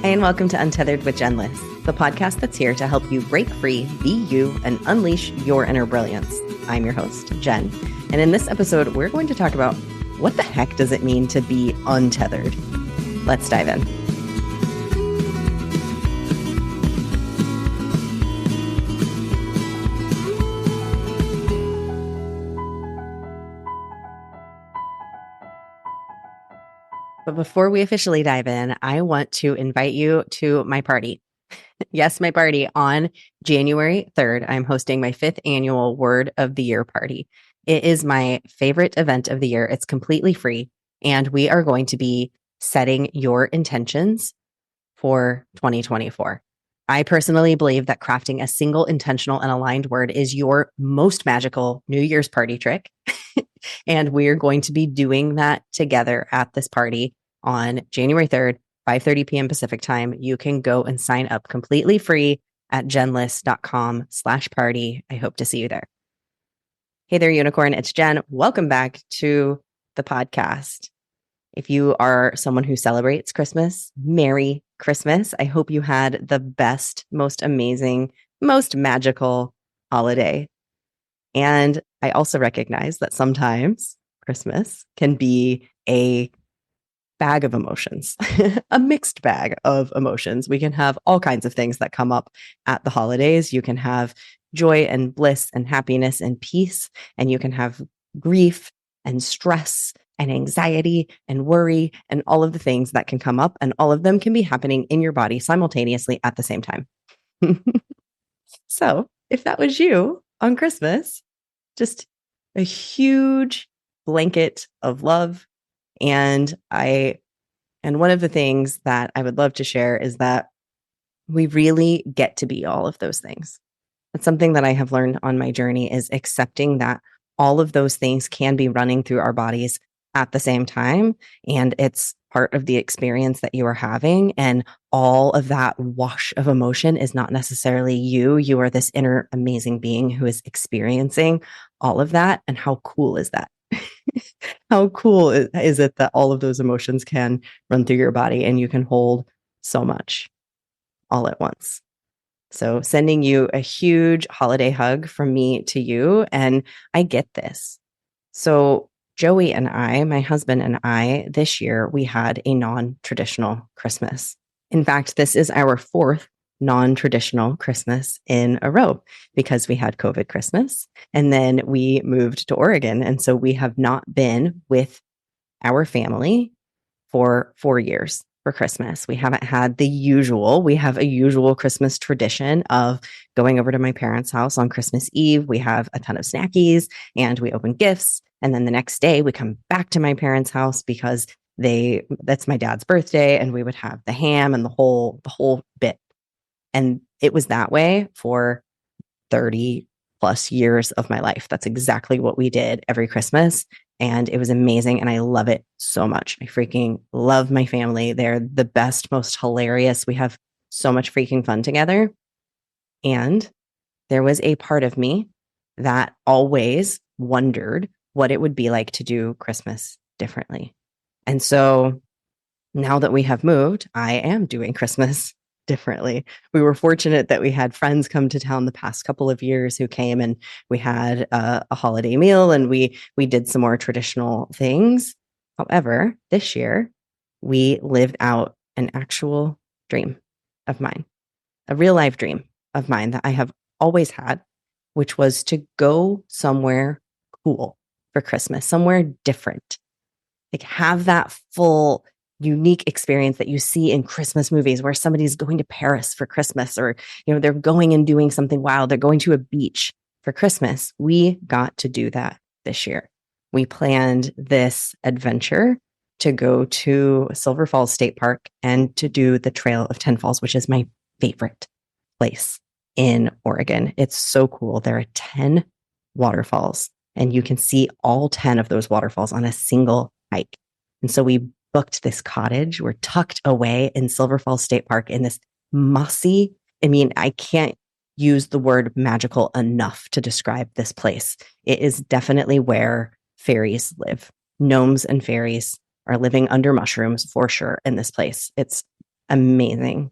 Hey, and welcome to Untethered with Jen Liss, the podcast that's here to help you break free, be you, and unleash your inner brilliance. I'm your host, Jen, and in this episode, we're going to talk about what the heck does it mean to be untethered? Let's dive in. But before we officially dive in, I want to invite you to my party. Yes, my party on January 3rd. I'm hosting my 5th annual Word of the Year party. It is my favorite event of the year. It's completely free, and we are going to be setting your intentions for 2024. I personally believe that crafting a single intentional and aligned word is your most magical New Year's party trick. And we're going to be doing that together at this party on January 3rd, 5:30 p.m. Pacific time. You can go and sign up completely free at jenliss.com/party. I hope to see you there. Hey there, unicorn. It's Jen. Welcome back to the podcast. If you are someone who celebrates Christmas, Merry Christmas. I hope you had the best, most amazing, most magical holiday. And I also recognize that sometimes Christmas can be a bag of emotions, a mixed bag of emotions. We can have all kinds of things that come up at the holidays. You can have joy and bliss and happiness and peace, and you can have grief and stress and anxiety and worry and all of the things that can come up, and all of them can be happening in your body simultaneously at the same time. So if that was you on Christmas, just a huge blanket of love. And one of the things that I would love to share is that we really get to be all of those things. That's something that I have learned on my journey, is accepting that all of those things can be running through our bodies at the same time. And it's part of the experience that you are having. And all of that wash of emotion is not necessarily you. You are this inner amazing being who is experiencing all of that. And how cool is that? How cool is it that all of those emotions can run through your body and you can hold so much all at once? So sending you a huge holiday hug from me to you. And I get this. So Joey and I, my husband and I, this year, we had a non-traditional Christmas. In fact, this is our 4th non-traditional Christmas in a row, because we had COVID Christmas and then we moved to Oregon. And so we have not been with our family for 4 years for Christmas. We haven't had the usual. We have a usual Christmas tradition of going over to my parents' house on Christmas Eve. We have a ton of snackies and we open gifts. And then the next day we come back to my parents' house because that's my dad's birthday, and we would have the ham and the whole bit. And it was that way for 30 plus years of my life. That's exactly what we did every Christmas. And it was amazing. And I love it so much. I freaking love my family. They're the best, most hilarious. We have so much freaking fun together. And there was a part of me that always wondered what it would be like to do Christmas differently. And so now that we have moved, I am doing Christmas differently. We were fortunate that we had friends come to town the past couple of years who came, and we had a holiday meal, and we did some more traditional things. However, this year we lived out an actual dream of mine, a real life dream of mine that I have always had, which was to go somewhere cool for Christmas, somewhere different, like have that full unique experience that you see in Christmas movies where somebody's going to Paris for Christmas, or, they're going and doing something wild. They're going to a beach for Christmas. We got to do that this year. We planned this adventure to go to Silver Falls State Park and to do the Trail of 10 Falls, which is my favorite place in Oregon. It's so cool. There are 10 waterfalls, and you can see all 10 of those waterfalls on a single hike. And so we booked this cottage. We're tucked away in Silver Falls State Park in this mossy, I can't use the word magical enough to describe this place. It is definitely where fairies live. Gnomes and fairies are living under mushrooms for sure in this place. It's amazing.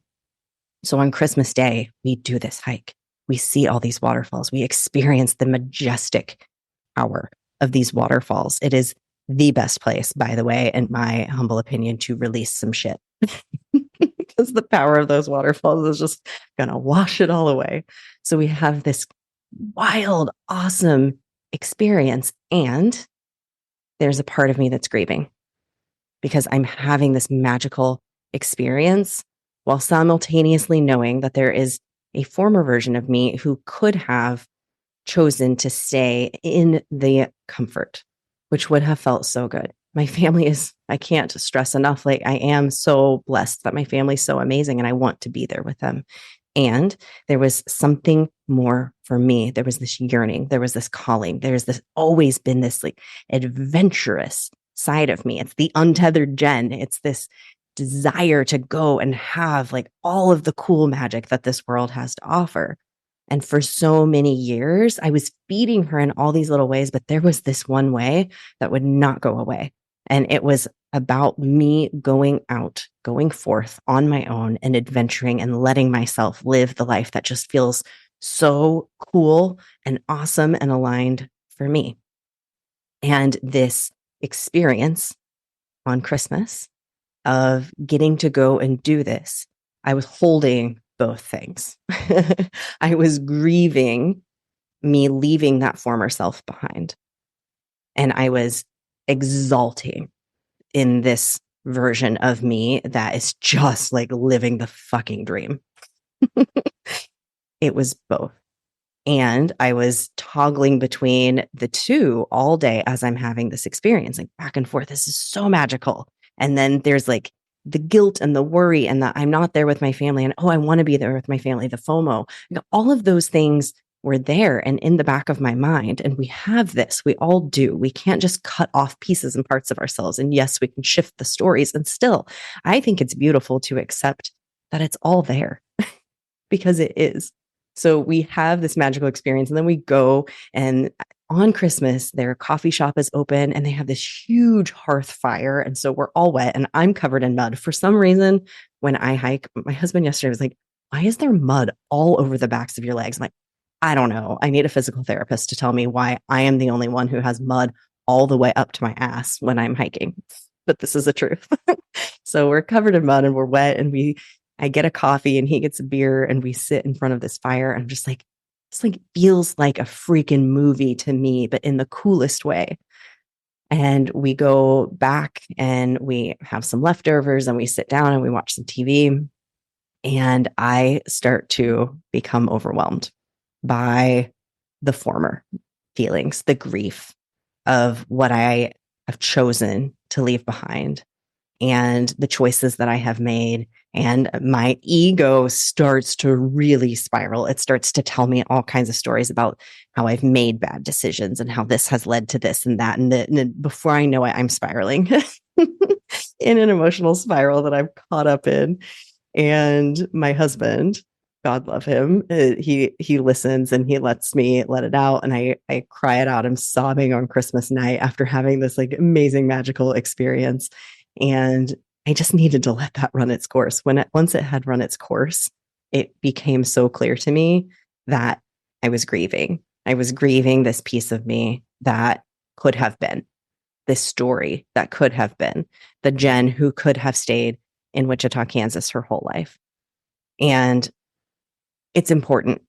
So on Christmas Day, we do this hike. We see all these waterfalls. We experience the majestic power of these waterfalls. It is the best place, by the way, in my humble opinion, to release some shit. Because the power of those waterfalls is just going to wash it all away. So we have this wild, awesome experience. And there's a part of me that's grieving because I'm having this magical experience while simultaneously knowing that there is a former version of me who could have chosen to stay in the comfort, which would have felt so good. My family is, I can't stress enough, like I am so blessed that my family's so amazing and I want to be there with them. And there was something more for me. There was this yearning. There was this calling. There's this always been this like adventurous side of me. It's the untethered Jen. It's this desire to go and have like all of the cool magic that this world has to offer. And for so many years, I was feeding her in all these little ways, but there was this one way that would not go away. And it was about me going out, going forth on my own and adventuring and letting myself live the life that just feels so cool and awesome and aligned for me. And this experience on Christmas of getting to go and do this, I was holding both things. I was grieving me leaving that former self behind. And I was exalting in this version of me that is just like living the fucking dream. It was both. And I was toggling between the two all day as I'm having this experience, like back and forth. This is so magical. And then there's like the guilt and the worry and that I'm not there with my family and, oh, I want to be there with my family, the FOMO. All of those things were there and in the back of my mind. And we have this, we all do. We can't just cut off pieces and parts of ourselves. And yes, we can shift the stories. And still, I think it's beautiful to accept that it's all there because it is. So we have this magical experience and then we go and on Christmas, their coffee shop is open and they have this huge hearth fire. And so we're all wet and I'm covered in mud. For some reason, when I hike, my husband yesterday was like, why is there mud all over the backs of your legs? I'm like, I don't know. I need a physical therapist to tell me why I am the only one who has mud all the way up to my ass when I'm hiking. But this is the truth. So we're covered in mud and we're wet and I get a coffee and he gets a beer and we sit in front of this fire. And I'm just like, it's like feels like a freaking movie to me, but in the coolest way. And we go back and we have some leftovers and we sit down and we watch some TV. And I start to become overwhelmed by the former feelings, the grief of what I have chosen to leave behind and the choices that I have made. And my ego starts to really spiral. It starts to tell me all kinds of stories about how I've made bad decisions and how this has led to this and that. And before I know it, I'm spiraling in an emotional spiral that I'm caught up in. And my husband, God love him, he listens and he lets me let it out. And I cry it out. I'm sobbing on Christmas night after having this like amazing magical experience. And I just needed to let that run its course. Once it had run its course, it became so clear to me that I was grieving. I was grieving this piece of me that could have been, this story that could have been, the Jen who could have stayed in Wichita, Kansas her whole life. And it's important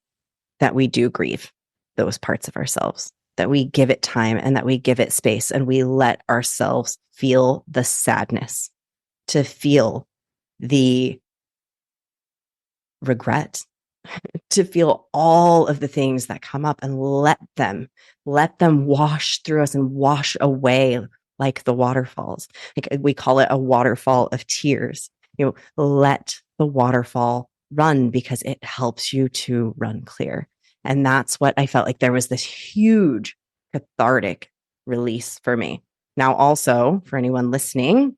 that we do grieve those parts of ourselves, that we give it time and that we give it space and we let ourselves feel the sadness, to feel the regret, to feel all of the things that come up and let them wash through us and wash away like the waterfalls. Like we call it a waterfall of tears. Let the waterfall run because it helps you to run clear. And that's what I felt like there was this huge cathartic release for me. Now, also for anyone listening,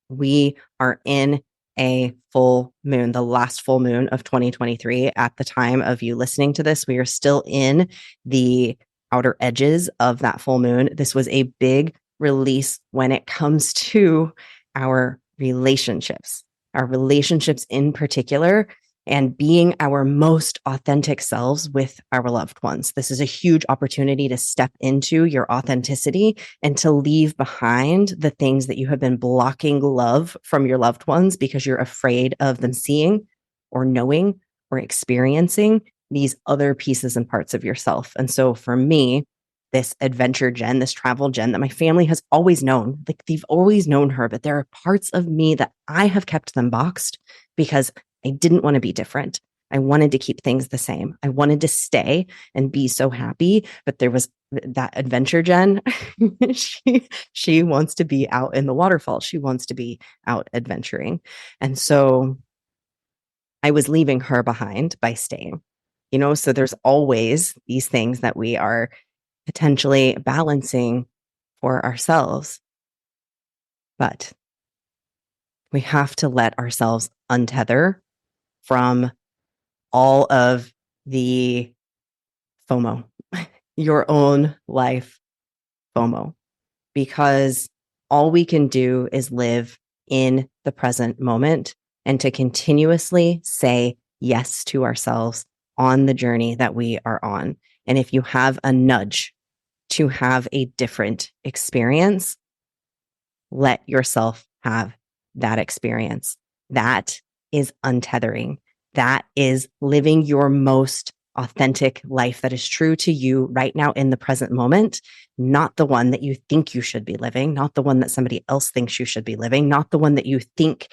we are in a full moon, the last full moon of 2023. At the time of you listening to this, we are still in the outer edges of that full moon. This was a big release when it comes to our relationships. our relationships in particular, and being our most authentic selves with our loved ones. This is a huge opportunity to step into your authenticity and to leave behind the things that you have been blocking love from your loved ones because you're afraid of them seeing or knowing or experiencing these other pieces and parts of yourself. And so for me, this adventure Jen, this travel Jen that my family has always known, like they've always known her, but there are parts of me that I have kept them boxed because I didn't want to be different. I wanted to keep things the same. I wanted to stay and be so happy, but there was that adventure Jen. she wants to be out in the waterfall. She wants to be out adventuring. And so I was leaving her behind by staying. So there's always these things that we are potentially balancing for ourselves. But we have to let ourselves untether from all of the FOMO, your own life FOMO, because all we can do is live in the present moment and to continuously say yes to ourselves on the journey that we are on. And if you have a nudge to have a different experience, let yourself have that experience. That is untethering. That is living your most authentic life that is true to you right now in the present moment, not the one that you think you should be living, not the one that somebody else thinks you should be living, not the one that you think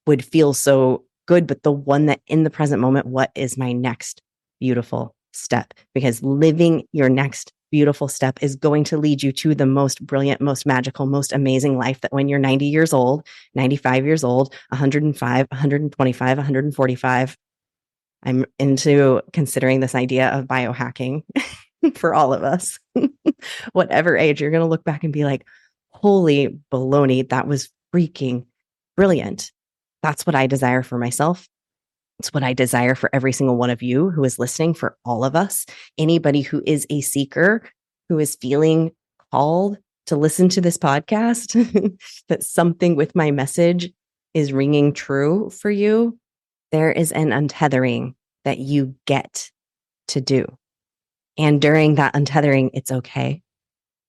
would feel so good, but the one that in the present moment, what is my next beautiful step? Because living your next beautiful step is going to lead you to the most brilliant, most magical, most amazing life that when you're 90 years old, 95 years old, 105, 125, 145, I'm into considering this idea of biohacking for all of us. Whatever age, you're going to look back and be like, holy baloney, that was freaking brilliant. That's what I desire for myself. It's what I desire for every single one of you who is listening, for all of us. Anybody who is a seeker, who is feeling called to listen to this podcast, that something with my message is ringing true for you, there is an untethering that you get to do. And during that untethering, it's okay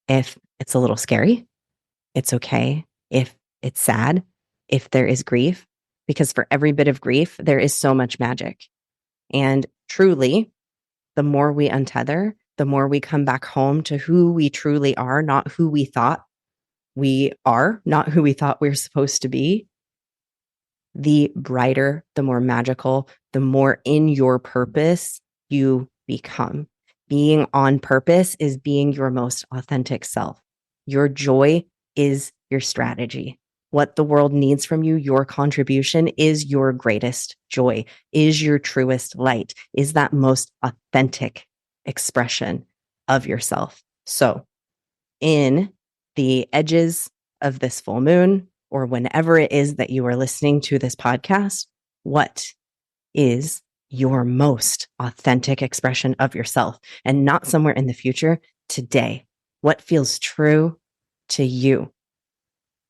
if it's a little scary. It's okay if it's sad, if there is grief, because for every bit of grief, there is so much magic. And truly, the more we untether, the more we come back home to who we truly are, not who we thought we are, not who we thought we we're supposed to be, the brighter, the more magical, the more in your purpose you become. Being on purpose is being your most authentic self. Your joy is your strategy. What the world needs from you, your contribution is your greatest joy, is your truest light, is that most authentic expression of yourself. So, in the edges of this full moon, or whenever it is that you are listening to this podcast, what is your most authentic expression of yourself? And not somewhere in the future, today. What feels true to you?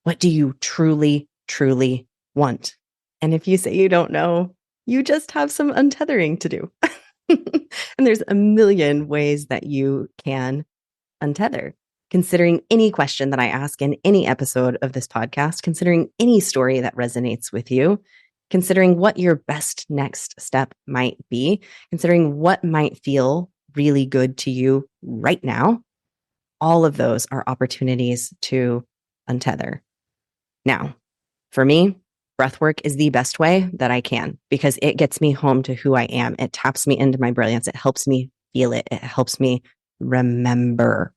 What do you truly, truly want? And if you say you don't know, you just have some untethering to do. And there's a million ways that you can untether. Considering any question that I ask in any episode of this podcast, considering any story that resonates with you, considering what your best next step might be, considering what might feel really good to you right now, all of those are opportunities to untether. Now, for me, breathwork is the best way that I can because it gets me home to who I am. It taps me into my brilliance. It helps me feel it. It helps me remember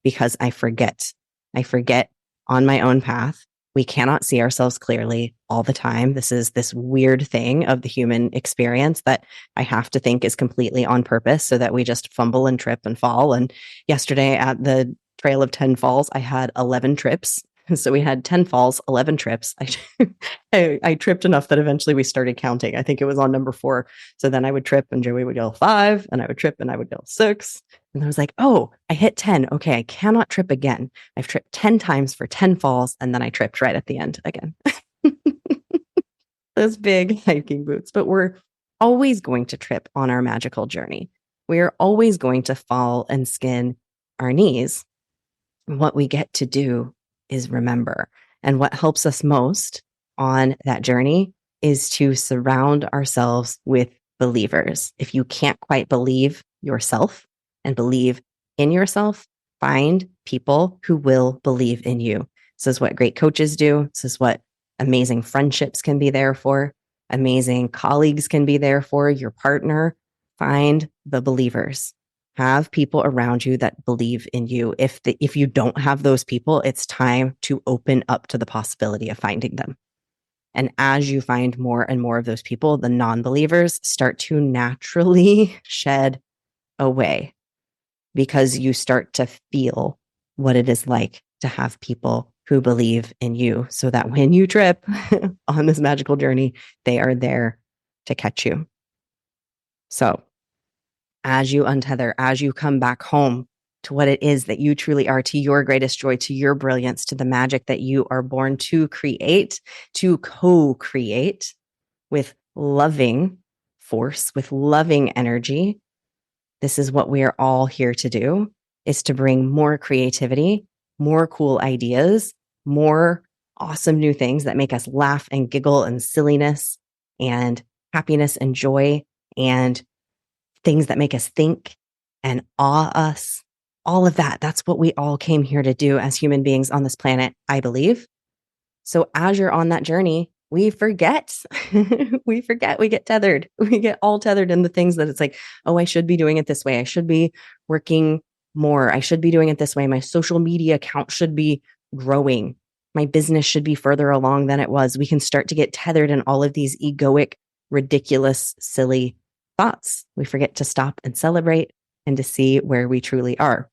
because I forget. I forget on my own path. We cannot see ourselves clearly all the time. This is this weird thing of the human experience that I have to think is completely on purpose so that we just fumble and trip and fall. And yesterday at the Trail of 10 Falls, I had 11 trips. So we had 10 falls, 11 trips. I tripped enough that eventually we started counting. I think it was on number 4. So then I would trip and Joey would go 5 and I would trip and I would go 6. And I was like, oh, I hit 10. Okay, I cannot trip again. I've tripped 10 times for 10 falls and then I tripped right at the end again. those big hiking boots, but we're always going to trip on our magical journey. We are always going to fall and skin our knees. What we get to do is remember. And what helps us most on that journey is to surround ourselves with believers. If you can't quite believe yourself and believe in yourself, find people who will believe in you. This is what great coaches do. This is what amazing friendships can be there for. Amazing colleagues can be there for your partner. Find the believers. Have people around you that believe in you. If you don't have those people, it's time to open up to the possibility of finding them. And as you find more and more of those people, the non-believers start to naturally shed away because you start to feel what it is like to have people who believe in you so that when you trip on this magical journey, they are there to catch you. So as you untether, as you come back home to what it is that you truly are, to your greatest joy, to your brilliance, to the magic that you are born to create, to co-create with loving force, with loving energy. This is what we are all here to do, is to bring more creativity, more cool ideas, more awesome new things that make us laugh and giggle and silliness and happiness and joy and things that make us think and awe us. All of that. That's what we all came here to do as human beings on this planet, I believe. So as you're on that journey, we forget. We get tethered. We get all tethered in the things that it's like, oh, I should be doing it this way. I should be working more. I should be doing it this way. My social media account should be growing. My business should be further along than it was. We can start to get tethered in all of these egoic, ridiculous, silly thoughts. We forget to stop and celebrate and to see where we truly are.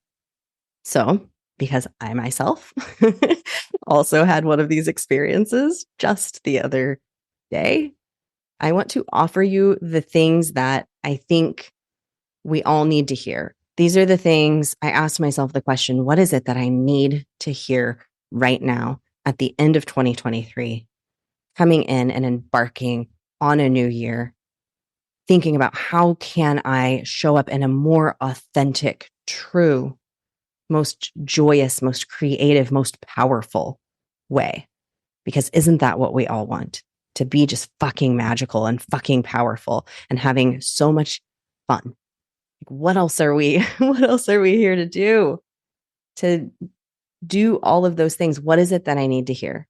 So, because I myself also had one of these experiences just the other day, I want to offer you the things that I think we all need to hear. These are the things I asked myself the question, what is it that I need to hear right now at the end of 2023, coming in and embarking on a new year, thinking about how can I show up in a more authentic, true, most joyous, most creative, most powerful way. Because isn't that what we all want? To be just fucking magical and fucking powerful and having so much fun. What else are we here to do? To do all of those things. What is it that I need to hear?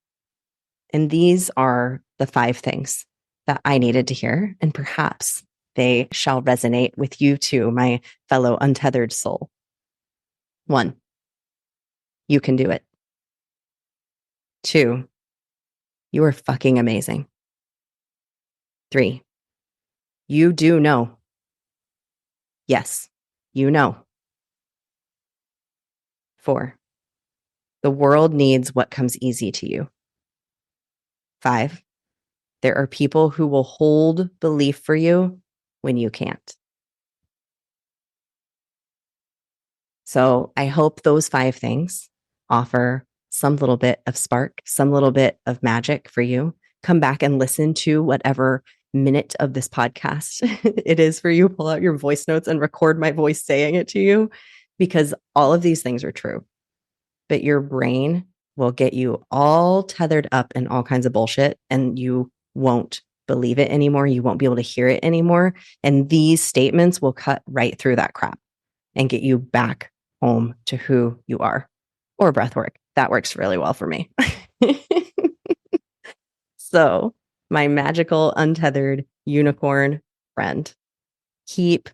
And these are the 5 things that I needed to hear. And perhaps they shall resonate with you too, my fellow untethered soul. 1, you can do it. 2, you are fucking amazing. 3, you do know. Yes, you know. 4, the world needs what comes easy to you. 5, there are people who will hold belief for you when you can't. So I hope those 5 things offer some little bit of spark, some little bit of magic for you. Come back and listen to whatever minute of this podcast it is for you. Pull out your voice notes and record my voice saying it to you, because all of these things are true. But your brain will get you all tethered up in all kinds of bullshit, and you won't believe it anymore. You won't be able to hear it anymore. And these statements will cut right through that crap and get you back home to who you are. Or breath work. That works really well for me. So, my magical, untethered unicorn friend, keep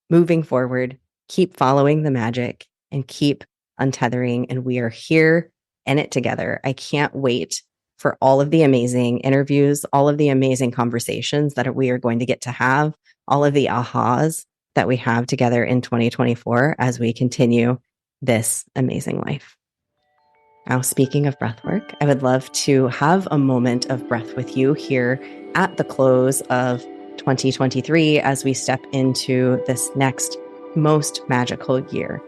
moving forward, keep following the magic, and keep untethering. And we are here in it together. I can't wait for all of the amazing interviews, all of the amazing conversations that we are going to get to have, all of the ahas that we have together in 2024 as we continue this amazing life. Now, speaking of breath work, I would love to have a moment of breath with you here at the close of 2023 as we step into this next most magical year.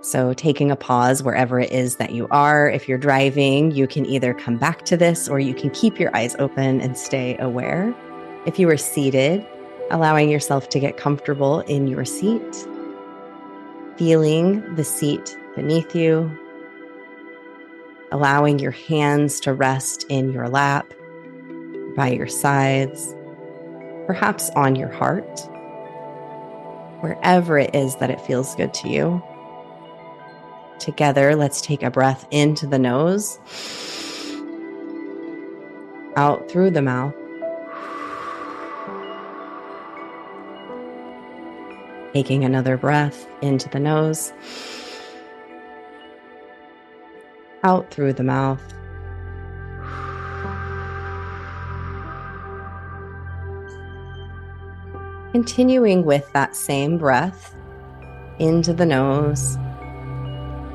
So taking a pause wherever it is that you are. If you're driving, you can either come back to this or you can keep your eyes open and stay aware. If you are seated, allowing yourself to get comfortable in your seat, feeling the seat beneath you, allowing your hands to rest in your lap, by your sides, perhaps on your heart, wherever it is that it feels good to you. Together, let's take a breath into the nose, out through the mouth. Taking another breath into the nose, out through the mouth. Continuing with that same breath into the nose,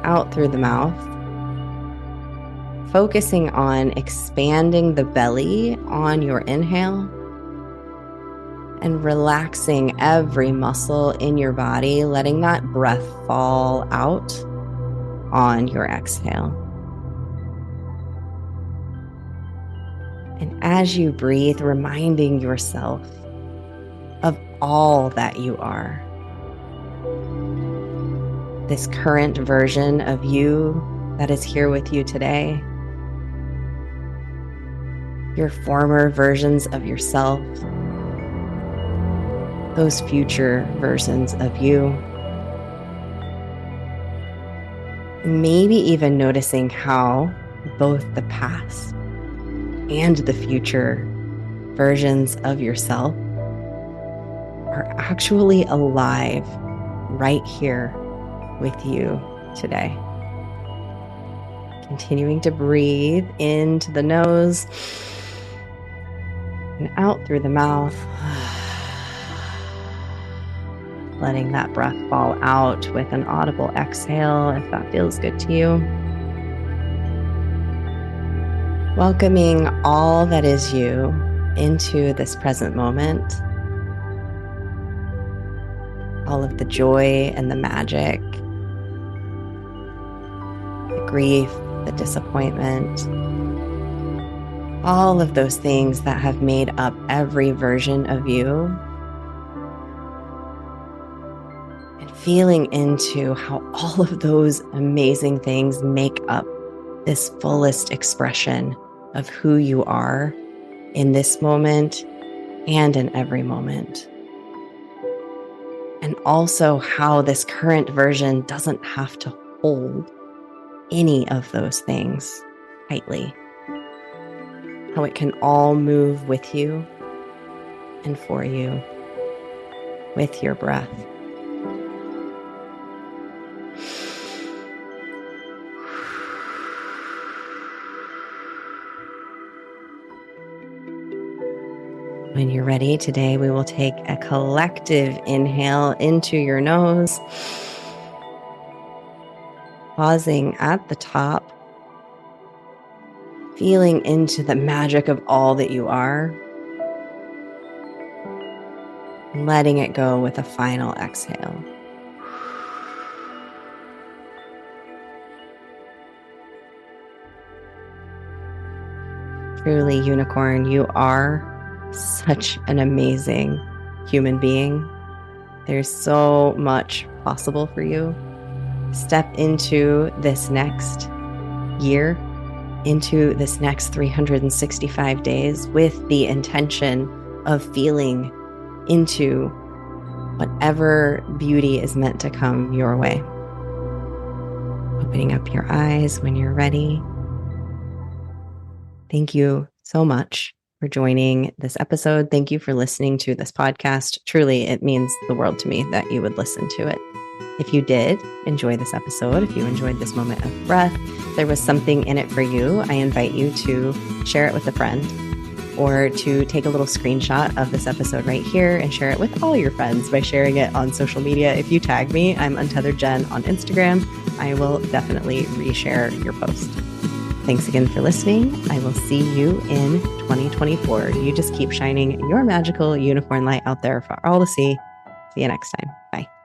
out through the mouth, focusing on expanding the belly on your inhale and relaxing every muscle in your body, letting that breath fall out on your exhale. And as you breathe, reminding yourself of all that you are. This current version of you that is here with you today. Your former versions of yourself. Those future versions of you. Maybe even noticing how both the past and the future versions of yourself are actually alive right here with you today. Continuing to breathe into the nose and out through the mouth. Letting that breath fall out with an audible exhale if that feels good to you. Welcoming all that is you into this present moment. All of the joy and the magic, the grief, the disappointment, all of those things that have made up every version of you. And feeling into how all of those amazing things make up this fullest expression of who you are in this moment and in every moment. And also how this current version doesn't have to hold any of those things tightly. How it can all move with you and for you with your breath. When you're ready, today we will take a collective inhale into your nose, pausing at the top, feeling into the magic of all that you are, and letting it go with a final exhale. Truly, unicorn, you are such an amazing human being. There's so much possible for you. Step into this next year, into this next 365 days with the intention of feeling into whatever beauty is meant to come your way. Opening up your eyes when you're ready. Thank you so much for joining this episode. Thank you for listening to this podcast. Truly, it means the world to me that you would listen to it. If you did enjoy this episode, if you enjoyed this moment of breath, there was something in it for you, I invite you to share it with a friend or to take a little screenshot of this episode right here and share it with all your friends by sharing it on social media. If you tag me, I'm untethered Jen on Instagram. I will definitely reshare your post. Thanks again for listening. I will see you in 2024. You just keep shining your magical unicorn light out there for all to see. See you next time. Bye.